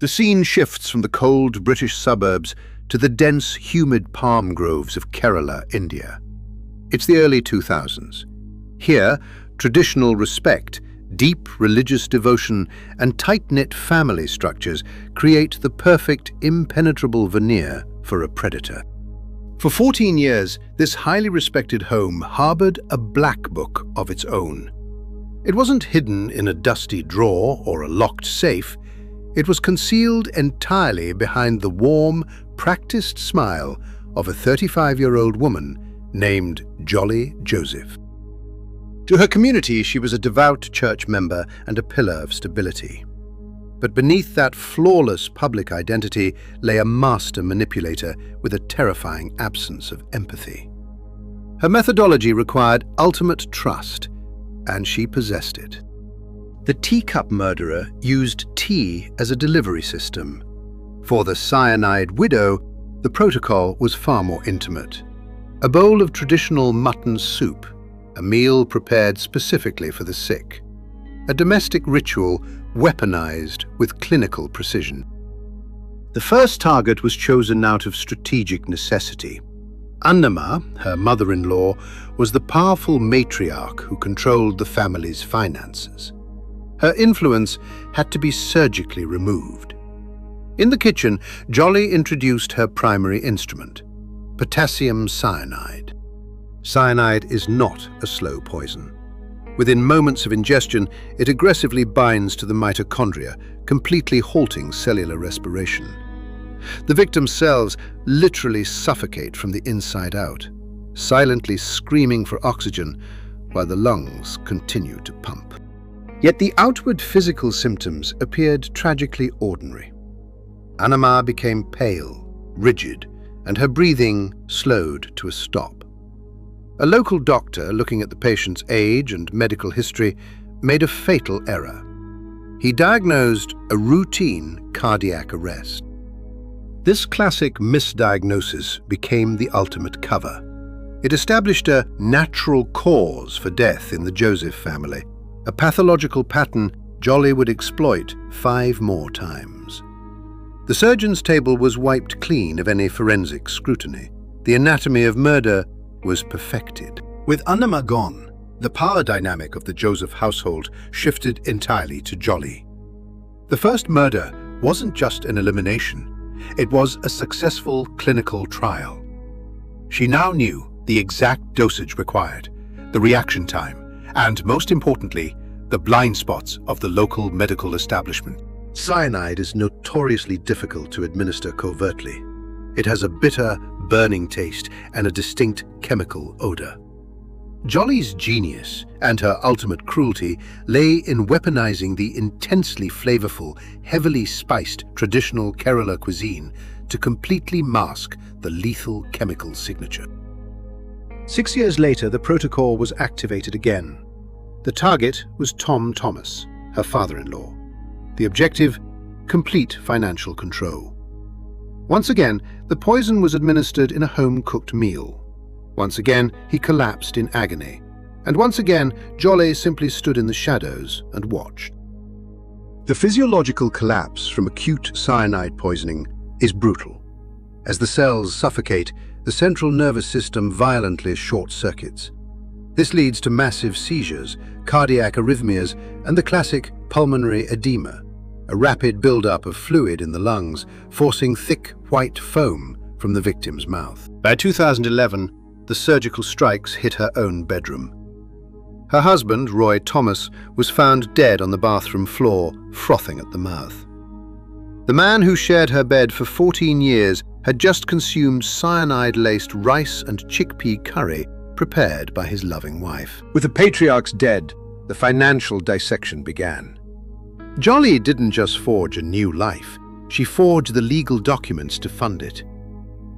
The scene shifts from the cold British suburbs to the dense, humid palm groves of Kerala, India. It's the early 2000s. Here, traditional respect, deep religious devotion, and tight-knit family structures create the perfect, impenetrable veneer for a predator. For 14 years, this highly respected home harbored a black book of its own. It wasn't hidden in a dusty drawer or a locked safe. It was concealed entirely behind the warm, practiced smile of a 35-year-old woman named Jolly Joseph. To her community, she was a devout church member and a pillar of stability. But beneath that flawless public identity lay a master manipulator with a terrifying absence of empathy. Her methodology required ultimate trust, and she possessed it. The teacup murderer used tea as a delivery system. For the Cyanide Widow, the protocol was far more intimate. A bowl of traditional mutton soup, a meal prepared specifically for the sick. A domestic ritual weaponized with clinical precision. The first target was chosen out of strategic necessity. Annama, her mother-in-law, was the powerful matriarch who controlled the family's finances. Her influence had to be surgically removed. In the kitchen, Jolly introduced her primary instrument, potassium cyanide. Cyanide is not a slow poison. Within moments of ingestion, it aggressively binds to the mitochondria, completely halting cellular respiration. The victim's cells literally suffocate from the inside out, silently screaming for oxygen while the lungs continue to pump. Yet the outward physical symptoms appeared tragically ordinary. Annama became pale, rigid, and her breathing slowed to a stop. A local doctor, looking at the patient's age and medical history, made a fatal error. He diagnosed a routine cardiac arrest. This classic misdiagnosis became the ultimate cover. It established a natural cause for death in the Joseph family, a pathological pattern Jolly would exploit 5 more times. The surgeon's table was wiped clean of any forensic scrutiny. The anatomy of murder was perfected. With Annama gone, the power dynamic of the Joseph household shifted entirely to Jolly. The first murder wasn't just an elimination, it was a successful clinical trial. She now knew the exact dosage required, the reaction time, and most importantly, the blind spots of the local medical establishment. Cyanide is notoriously difficult to administer covertly. It has a bitter, burning taste and a distinct chemical odor. Jolly's genius and her ultimate cruelty lay in weaponizing the intensely flavorful, heavily spiced traditional Kerala cuisine to completely mask the lethal chemical signature. 6 years later, the protocol was activated again. The target was Tom Thomas, her father-in-law. The objective, complete financial control. Once again, the poison was administered in a home-cooked meal. Once again, he collapsed in agony. And once again, Jolly simply stood in the shadows and watched. The physiological collapse from acute cyanide poisoning is brutal. As the cells suffocate, the central nervous system violently short-circuits. This leads to massive seizures, cardiac arrhythmias, and the classic pulmonary edema, a rapid buildup of fluid in the lungs, forcing thick white foam from the victim's mouth. By 2011, the surgical strikes hit her own bedroom. Her husband, Roy Thomas, was found dead on the bathroom floor, frothing at the mouth. The man who shared her bed for 14 years had just consumed cyanide-laced rice and chickpea curry prepared by his loving wife. With the patriarchs dead, the financial dissection began. Jolly didn't just forge a new life, she forged the legal documents to fund it.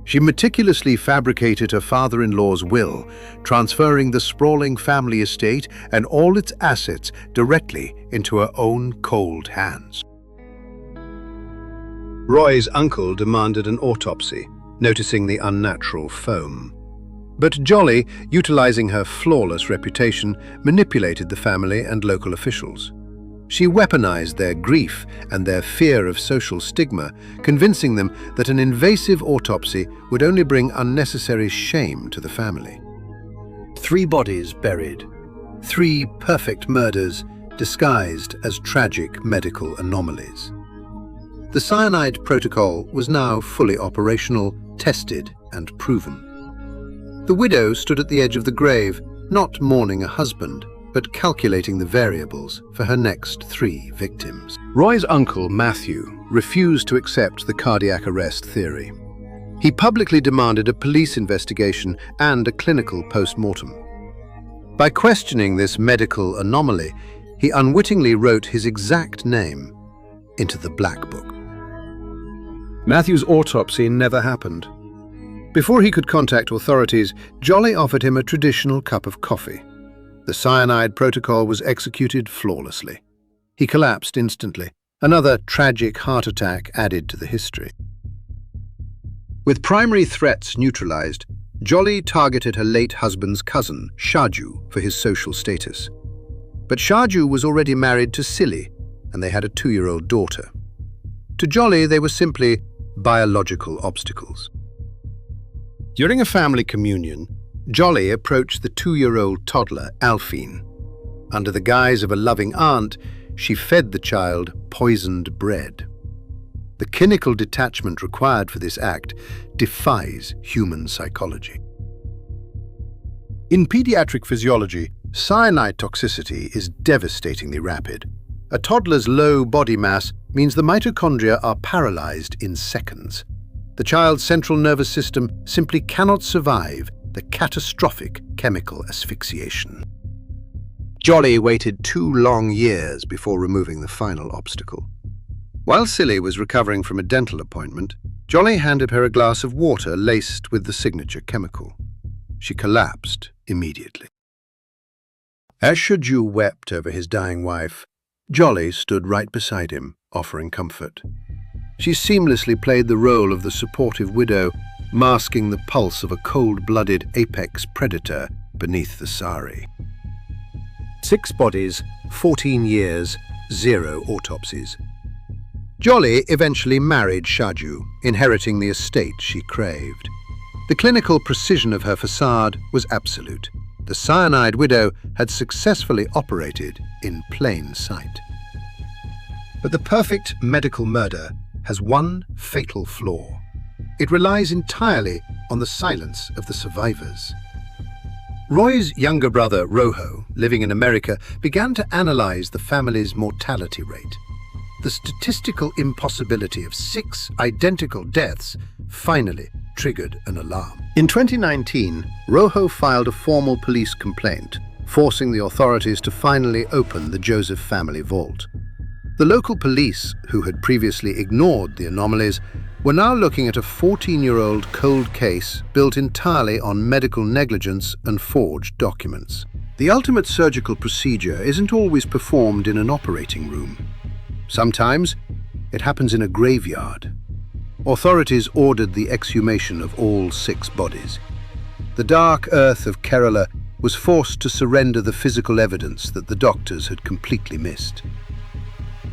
She meticulously fabricated her father-in-law's will, transferring the sprawling family estate and all its assets directly into her own cold hands. Roy's uncle demanded an autopsy, noticing the unnatural foam. But Jolly, utilizing her flawless reputation, manipulated the family and local officials. She weaponized their grief and their fear of social stigma, convincing them that an invasive autopsy would only bring unnecessary shame to the family. 3 bodies buried. 3 perfect murders disguised as tragic medical anomalies. The cyanide protocol was now fully operational, tested and proven. The widow stood at the edge of the grave, not mourning a husband, but calculating the variables for her next 3 victims. Roy's uncle, Matthew, refused to accept the cardiac arrest theory. He publicly demanded a police investigation and a clinical post-mortem. By questioning this medical anomaly, he unwittingly wrote his exact name into the Black Book. Matthew's autopsy never happened. Before he could contact authorities, Jolly offered him a traditional cup of coffee. The cyanide protocol was executed flawlessly. He collapsed instantly. Another tragic heart attack added to the history. With primary threats neutralized, Jolly targeted her late husband's cousin, Shaju, for his social status. But Shaju was already married to Silly, and they had a 2-year-old daughter. To Jolly, they were simply biological obstacles. During a family communion, Jolly approached the 2-year-old toddler, Alphine. Under the guise of a loving aunt, she fed the child poisoned bread. The clinical detachment required for this act defies human psychology. In pediatric physiology, cyanide toxicity is devastatingly rapid. A toddler's low body mass means the mitochondria are paralyzed in seconds. The child's central nervous system simply cannot survive the catastrophic chemical asphyxiation. Jolly waited 2 long years before removing the final obstacle. While Silly was recovering from a dental appointment, Jolly handed her a glass of water laced with the signature chemical. She collapsed immediately. As Shaju wept over his dying wife, Jolly stood right beside him, offering comfort. She seamlessly played the role of the supportive widow, masking the pulse of a cold-blooded apex predator beneath the sari. 6 bodies, 14 years, 0 autopsies. Jolly eventually married Shaju, inheriting the estate she craved. The clinical precision of her facade was absolute. The Cyanide Widow had successfully operated in plain sight. But the perfect medical murder has one fatal flaw. It relies entirely on the silence of the survivors. Roy's younger brother, Rojo, living in America, began to analyze the family's mortality rate. The statistical impossibility of 6 identical deaths finally triggered an alarm. In 2019, Rojo filed a formal police complaint, forcing the authorities to finally open the Joseph family vault. The local police, who had previously ignored the anomalies, were now looking at a 14-year-old cold case built entirely on medical negligence and forged documents. The ultimate surgical procedure isn't always performed in an operating room. Sometimes it happens in a graveyard. Authorities ordered the exhumation of all 6 bodies. The dark earth of Kerala was forced to surrender the physical evidence that the doctors had completely missed.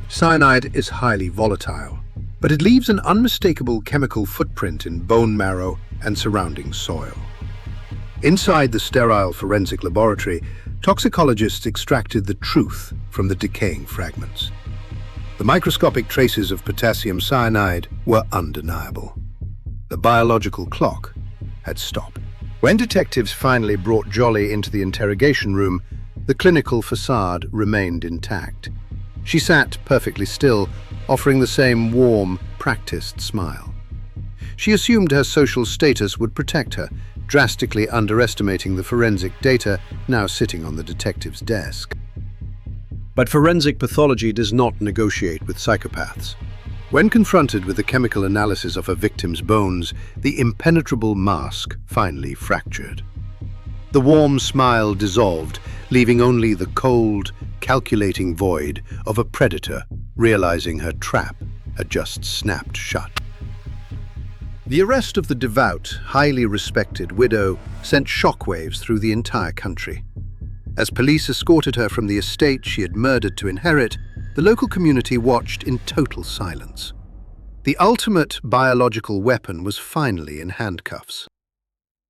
Cyanide is highly volatile, but it leaves an unmistakable chemical footprint in bone marrow and surrounding soil. Inside the sterile forensic laboratory, toxicologists extracted the truth from the decaying fragments. The microscopic traces of potassium cyanide were undeniable. The biological clock had stopped. When detectives finally brought Jolly into the interrogation room, the clinical facade remained intact. She sat perfectly still, offering the same warm, practiced smile. She assumed her social status would protect her, drastically underestimating the forensic data now sitting on the detective's desk. But forensic pathology does not negotiate with psychopaths. When confronted with the chemical analysis of a victim's bones, the impenetrable mask finally fractured. The warm smile dissolved, leaving only the cold, calculating void of a predator realizing her trap had just snapped shut. The arrest of the devout, highly respected widow sent shockwaves through the entire country. As police escorted her from the estate she had murdered to inherit, The local community watched in total silence. The ultimate biological weapon was finally in handcuffs.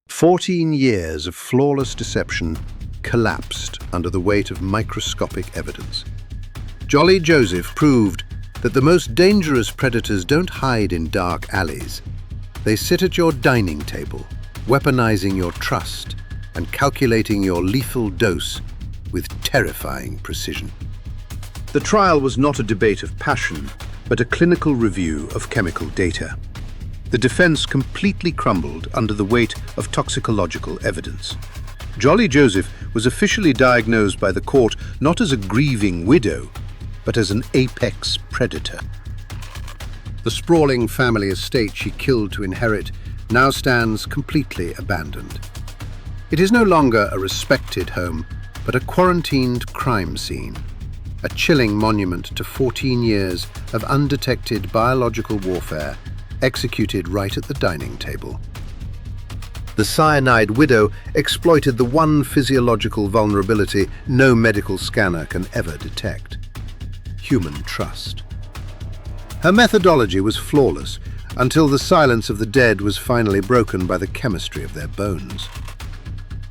14 years of flawless deception collapsed under the weight of microscopic evidence. Jolly Joseph proved that the most dangerous predators don't hide in dark alleys. They sit at your dining table, weaponizing your trust and calculating your lethal dose with terrifying precision. The trial was not a debate of passion, but a clinical review of chemical data. The defense completely crumbled under the weight of toxicological evidence. Jolly Joseph was officially diagnosed by the court not as a grieving widow, but as an apex predator. The sprawling family estate she killed to inherit now stands completely abandoned. It is no longer a respected home, but a quarantined crime scene, a chilling monument to 14 years of undetected biological warfare executed right at the dining table. The Cyanide Widow exploited the one physiological vulnerability no medical scanner can ever detect: human trust. Her methodology was flawless until the silence of the dead was finally broken by the chemistry of their bones.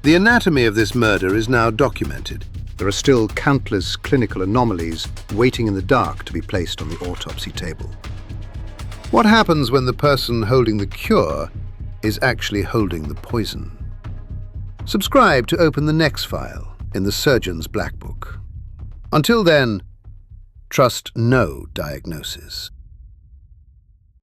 The anatomy of this murder is now documented. There are still countless clinical anomalies waiting in the dark to be placed on the autopsy table. What happens when the person holding the cure is actually holding the poison? Subscribe to open the next file in the Surgeon's Black Book. Until then, trust no diagnosis.